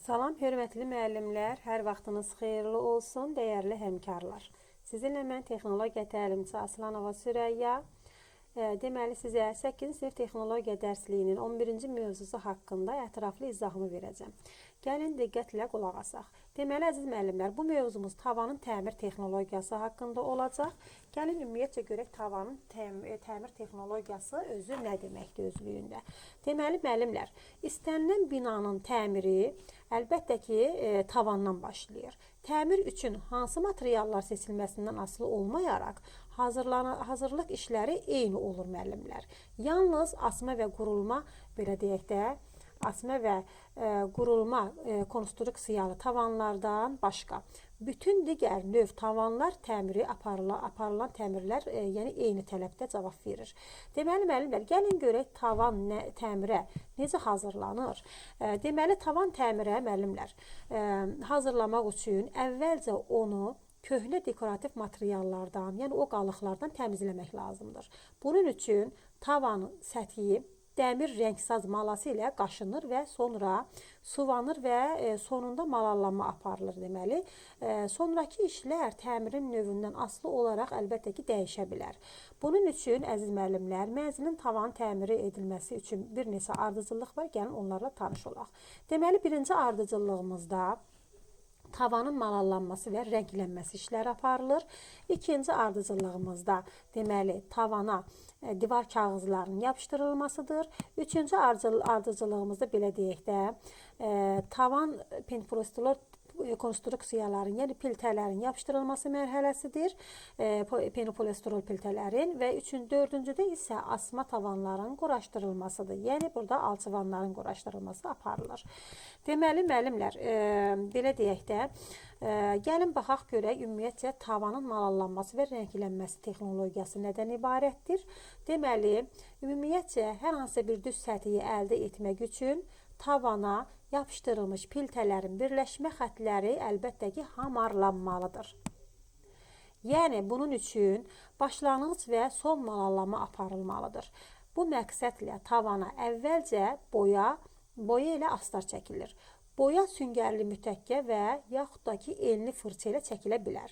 Salam, hörmətli müəllimlər, hər vaxtınız xeyirli olsun, dəyərli həmkarlar. Sizinlə mən texnologiya təlimçisi Aslanova Sürəyya. Deməli, sizə 8-ci sinif texnologiya dərsliyinin 11-ci mövzusu haqqında ətraflı izahımı verəcəm. Gəlin diqqətlə qulaq asaq. Deməli, əziz müəllimlər, bu mövzumuz tavanın təmir texnologiyası haqqında olacaq. Gəlin ümumiyyətcə görək tavanın təmir texnologiyası özü nə deməkdir özlüyündə. Deməli, müəllimlər, istənilən binanın təmiri əlbəttə ki, tavandan başlayır. Təmir üçün hansı materiallar seçilməsindən asılı olmayaraq, hazırlıq işləri eyni olur müəllimlər. Yalnız asma və qurulma, belə deyək də, asma və qurulma konstruksiyalı tavanlardan başqa bütün digər növ tavanlar təmiri aparılan təmirlər yəni eyni tələbdə cavab verir. Deməli, müəllimlər, gəlin görək tavan təmirə necə hazırlanır? Deməli, tavan təmirə müəllimlər hazırlamaq üçün əvvəlcə onu köhnə dekorativ materiallardan, yəni o qalıqlardan təmizləmək lazımdır. Bunun üçün tavanın səthi dəmir rəngsaz malası ilə qaşınır və sonra suvanır və sonunda malallanma aparılır deməli. Sonraki işlər təmirin növündən asılı olaraq əlbəttə ki, dəyişə bilər. Bunun üçün, əziz müəllimlər, mənzilin tavan təmiri edilməsi üçün bir neçə ardıcıllıq var, gəlin onlarla tanış olaq. Deməli, birinci ardıcıllığımızda tavanın malallanması və rənglənməsi işləri aparılır. İkinci ardıcıllığımızda deməli tavana divar kağızlarının yapışdırılmasıdır. Üçüncü ardıcıllığımızda belə deyək də tavan pentprostolor konstruksiyaların, yəni piltələrin yapışdırılması mərhələsidir. Penopolistirol piltələrin və dördüncüdə isə asma tavanların quraşdırılmasıdır. Yəni burada alçıvanların quraşdırılması aparılır. Deməli, müəllimlər, belə deyək də, gəlin baxaq görək ümumiyyətcə tavanın malallanması və rənglənməsi texnologiyası nədən ibarətdir? Deməli, ümumiyyətcə hər hansı bir düz səthi əldə etmək üçün tavana yapışdırılmış piltələrin birləşmə xətləri əlbəttə ki, hamarlanmalıdır. Yəni, bunun üçün başlanğıc və son malallanma aparılmalıdır. Bu məqsədlə tavana əvvəlcə boya ilə astar çəkilir. Boya süngərli mütəkkə və yaxud da ki, enli fırça ilə çəkilə bilər.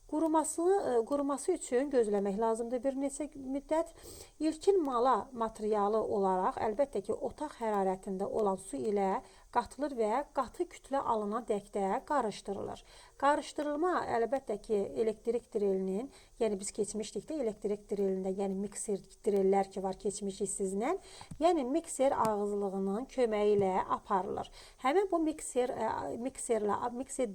Quruması üçün gözləmək lazımdır bir neçə müddət. İlkin mala materialı olaraq əlbəttə ki, otaq hərarətində olan su ilə qatılır və qatı kütlə alına dəkdə qarışdırılır. Qarışdırılma əlbəttə ki, elektrik drilinin, yəni biz keçmişdik də elektrik drilində, yəni mikser driller ki var keçmişik sizlə, yəni mikser ağızlığının köməyi ilə aparılır. Həmin bu mikser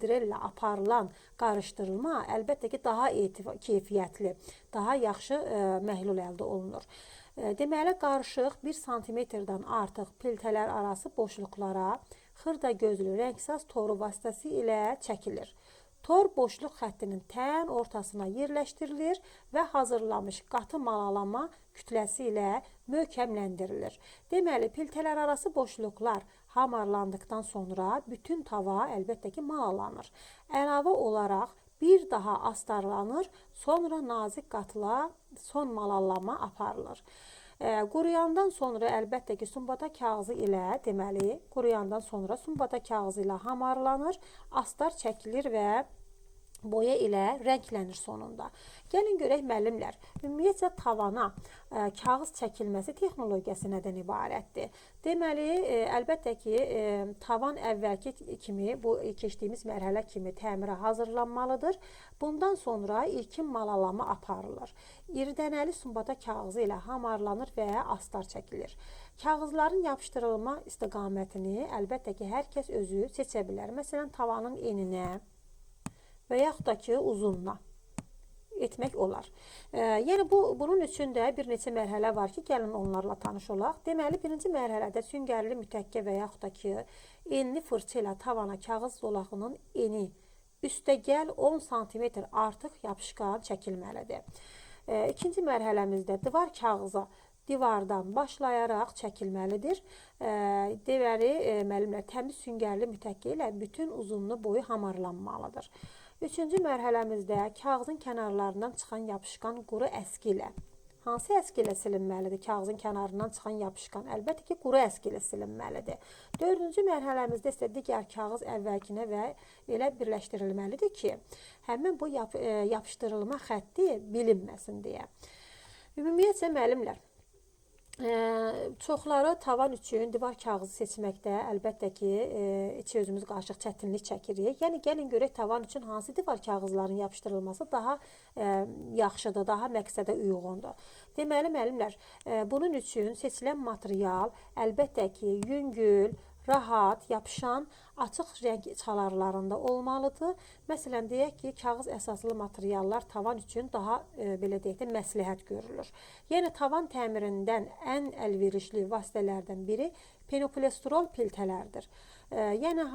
drillə aparılan qarışdırılma əlbəttə ki, daha keyfiyyətli, daha yaxşı məhlul əldə olunur. Deməli, qarışıq 1 sm-dən artıq piltələr arası boşluqlara xırda gözlü rəngsaz toru vasitəsi ilə çəkilir. Tor boşluq xəttinin tən ortasına yerləşdirilir və hazırlanmış qatı malalama kütləsi ilə möhkəmləndirilir. Deməli, piltələr arası boşluqlar hamarlandıqdan sonra bütün tava əlbəttə ki, malalanır. Əlavə olaraq bir daha astarlanır, sonra nazik qatıla son malallanma aparılır. Quruyandan sonra əlbəttə ki, sumbata kağızı ilə, deməli, quruyandan sonra sumbata kağızı ilə hamarlanır, astar çəkilir və boya ilə rənglənir sonunda. Gəlin görək müəllimlər, ümumiyyətcə tavana kağız çəkilməsi texnologiyası nədən ibarətdir? Deməli, əlbəttə ki, tavan əvvəlki kimi, bu keçdiyimiz mərhələ kimi təmirə hazırlanmalıdır. Bundan sonra ilkin malalama aparılır. İridənəli sumbata kağızı ilə hamarlanır və astar çəkilir. Kağızların yapışdırılma istiqamətini əlbəttə ki, hər kəs özü seçə bilər. Məsələn, tavanın eninə və yaxud da ki, uzunluğuna etmək olar. Yəni, bunun üçün də bir neçə mərhələ var ki, gəlin onlarla tanış olaq. Deməli, birinci mərhələdə süngərli mütəkkə və yaxud da ki, enli fırça ilə tavana kağız zolağının eni üstəgəl 10 sm artıq yapışqan çəkilməlidir. İkinci mərhələmizdə divar kağızı divardan başlayaraq çəkilməlidir. Deməli, müəllimlər, təmiz süngərli mütəkkə ilə bütün uzunluğu boyu hamarlanmalıdır. Üçüncü mərhələmizdə kağızın kənarlarından çıxan yapışqan quru əski ilə hansı əski ilə silinməlidir? Kağızın kənarından çıxan yapışqan. Əlbəttə ki, quru əski ilə silinməlidir. 4-cü mərhələmizdə isə digər kağız əvvəlkinə və elə birləşdirilməlidir ki, həmin bu yapışdırılma xətti bilinməsin deyə. Ümumiyyətcə müəllimlər, çoxları tavan üçün divar kağızı seçməkdə əlbəttə ki, içi özümüz qarışıq çətinlik çəkirik. Yəni, gəlin görək tavan üçün hansı divar kağızların yapışdırılması daha yaxşıdır, daha məqsədə uyğundur. Deməli, müəllimlər, bunun üçün seçilən material əlbəttə ki, yüngül, rahat, yapışan, açıq rəng çalarlarında olmalıdır. Məsələn, deyək ki, kağız əsaslı materiallar tavan üçün daha, belə deyək də, məsləhət görülür. Yəni, tavan təmirindən ən əlverişli vasitələrdən biri penoplestirol piltələrdir. Yəni,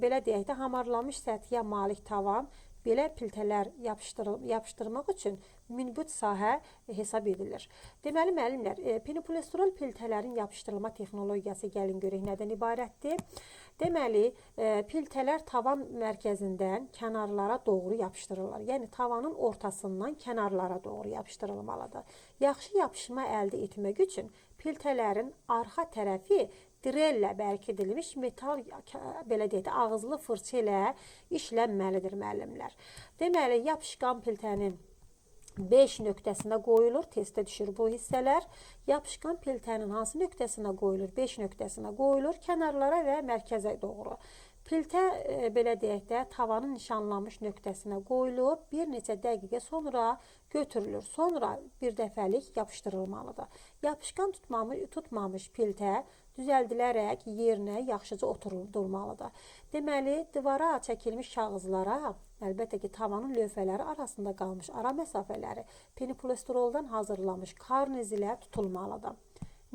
belə deyək də, hamarlanmış səthiyyə malik tavan belə piltələr yapışdırmaq üçün münbit sahə hesab edilir. Deməli, müəllimlər, penoplestirol piltələrin yapışdırılma texnologiyası gəlin görək nədən ibarətdir. Deməli, piltələr tavan mərkəzindən kənarlara doğru yapışdırılır. Yəni, tavanın ortasından kənarlara doğru yapışdırılmalıdır. Yaxşı yapışma əldə etmək üçün piltələrin arxa tərəfi direllə bərkidilmiş metal, belə deyək də, ağızlı fırça ilə işlənməlidir müəllimlər. Deməli, yapışqan piltənin 5 nöqtəsinə qoyulur, testə düşür bu hissələr. Yapışqan piltənin hansı nöqtəsinə qoyulur? 5 nöqtəsinə qoyulur, kənarlara və mərkəzə doğru. Piltə, belə deyək də, tavanın nişanlanmış nöqtəsinə qoyulub, bir neçə dəqiqə sonra götürülür. Sonra bir dəfəlik yapışdırılmalıdır. Yapışqan tutmamış piltə düzəldilərək yerinə yaxşıca oturulmalıdır. Deməli, divara çəkilmiş kağızlara, əlbəttə ki, tavanın lövhələri arasında qalmış ara məsafələri penoplestiroldan hazırlanmış karniz ilə tutulmalıdır.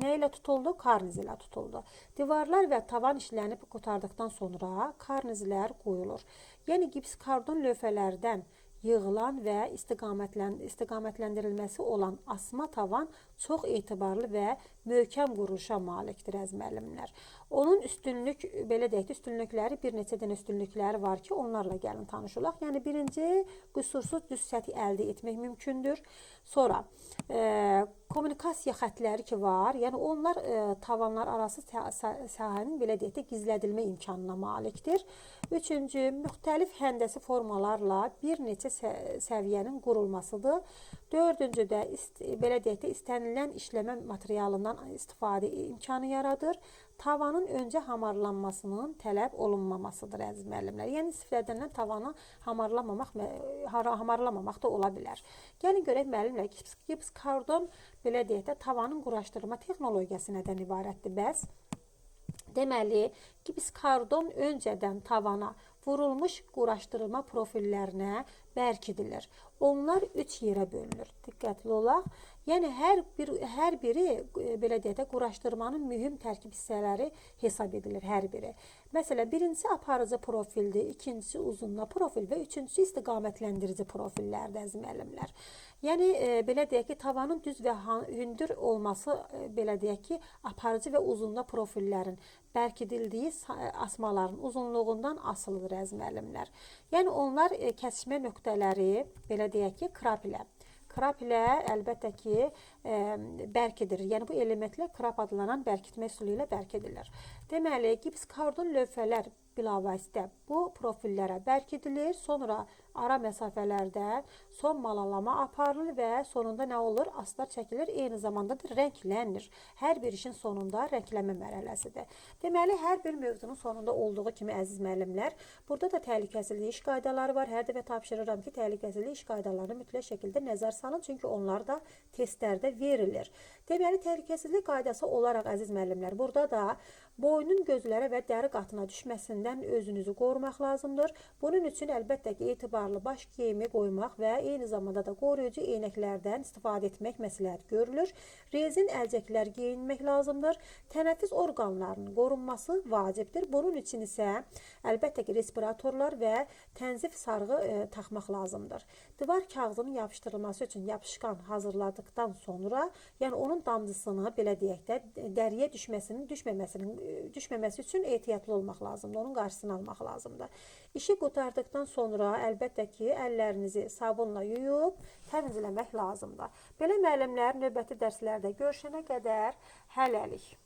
Nə ilə tutuldu? Karniz ilə tutuldu. Divarlar və tavan işlənib qurtardıqdan sonra karnizlər qoyulur. Yəni, gips kardon lövhələrdən yığılan və istiqamətləndirilməsi olan asma tavan çox etibarlı və möhkəm quruluşa malikdir əziz müəllimlər. Onun üstünlük, belə deyək də, üstünlükləri, bir neçə dənə üstünlükləri var ki, onlarla gəlin tanışılaq. Yəni, birinci, qüsursuz düz səthi əldə etmək mümkündür. Sonra, kommunikasiya xətləri ki var, yəni onlar tavanlar arası sahənin, belə deyək də, gizlədilmə imkanına malikdir. Üçüncü, müxtəlif həndəsi formalarla bir neçə səviyyənin qurulmasıdır. Dördüncü də, belə deyək də, istənilən işləmə materialından istifadə imkanı yaradır. Tavanın öncə hamarlanmasının tələb olunmamasıdır əziz müəllimlər. Yəni, istifadədən tavanı hamarlamamaq da ola bilər. Gəlin görək müəllimlər, gips kardon, belə deyək də, tavanın quraşdırma texnologiyası nədən ibarətdir bəs? Deməli, gips kardon öncədən tavana vurulmuş quraşdırılma profillərinə bərkidilir. Onlar 3 yerə bölünür. Diqqətli olaq. Yəni, hər biri, belə deyək də, quraşdırmanın mühüm tərkib hissələri hesab edilir hər biri. Məsələn, birincisi aparıcı profildir, ikincisi uzunla profil və üçüncüsü istiqamətləndirici profillərdir əziz müəllimlər. Yəni, belə deyək ki, tavanın düz və hündür olması, belə deyək ki, aparıcı və uzunla profillərin bərkidildiyi asmaların uzunluğundan asılıdır əziz müəllimlər. Yəni, onlar kəsişmə nöqtələri, belə deyək ki, krap ilə əlbəttə ki, bərkidir. Yəni, bu elementlər krap adlanan bərkitmə üsulu ilə bərkidirlər. Deməli, gips kardon lövhələr bilavasitə bu profillərə bərkidilir, sonra ara məsafələrdə son malalama aparılır və sonunda nə olur? Astar çəkilir, eyni zamanda da rənglənir. Hər bir işin sonunda rənglənmə mərhələsidir. Deməli, hər bir mövzunun sonunda olduğu kimi əziz müəllimlər, burada da təhlükəsizlik iş qaydaları var. Hər dəfə tapşırıram ki, təhlükəsizlik iş qaydalarını mütləq şəkildə nəzər salın, çünki onlar da testlərdə verilir. Deməli, təhlükəsizlik qaydası olaraq əziz müəllimlər, burada da boynun gözlərə və dəri qatına düşməsindən özünüzü qorumaq lazımdır. Bunun üçün əlbəttə ki, etibarlı baş geyimi qoymaq və eyni zamanda da qoruyucu eynəklərdən istifadə etmək məsləhət görülür. Rezin əlcəklər geyinmək lazımdır. Tənəffüs orqanlarının qorunması vacibdir. Bunun üçün isə əlbəttə ki, respiratorlar və tənzif sarğı taxmaq lazımdır. Divar kağızının yapışdırılması üçün yapışqan hazırladıkdan sonra, yəni onun sabun damcısını belə deyək də dəriyə düşməməsi üçün ehtiyatlı olmaq lazımdır. Onun qarşısını almaq lazımdır. İşi qurtardıqdan sonra əlbəttə ki, əllərinizi sabunla yuyub təmizləmək lazımdır. Belə müəllimlər, növbəti dərslərdə görüşənə qədər hələlik.